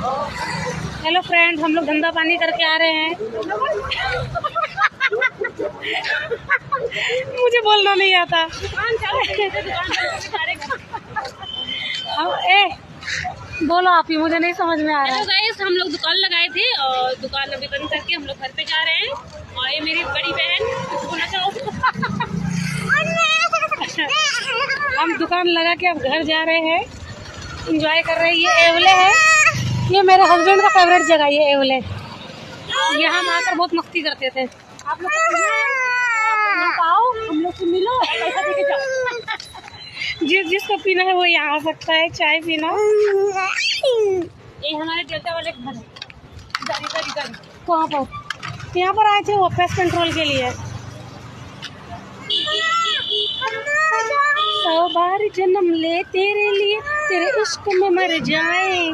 Hello friends, हम लोग धंधा पानी करके आ रहे हैं। मुझे बोलना नहीं आता। बोलो आप ही, मुझे नहीं समझ में आ रहा है। गाइस, हम लोग दुकान लगाए थे और दुकान अभी बंद करके हम लोग घर पे जा रहे हैं। और ये मेरी बड़ी बहन, हम दुकान लगा के अब घर जा रहे हैं, एंजॉय कर रहे हैं। ये एवले है, ये मेरे हस्बैंड का फेवरेट जगह। ये एवले यहाँ हम आकर बहुत मस्ती करते थे। आप लोग आओ, हम लोग से मिलो, पैसा देके जाओ। जिसको पीना है वो यहाँ आ सकता है, चाय पीना। ये हमारे डेल्टा वाले घर है। कहाँ पर? यहाँ पर आए थे वो पेस्ट कंट्रोल के लिए। 100 बार जन्म ले तेरे लिए, तेरे इश्क में मर जाए।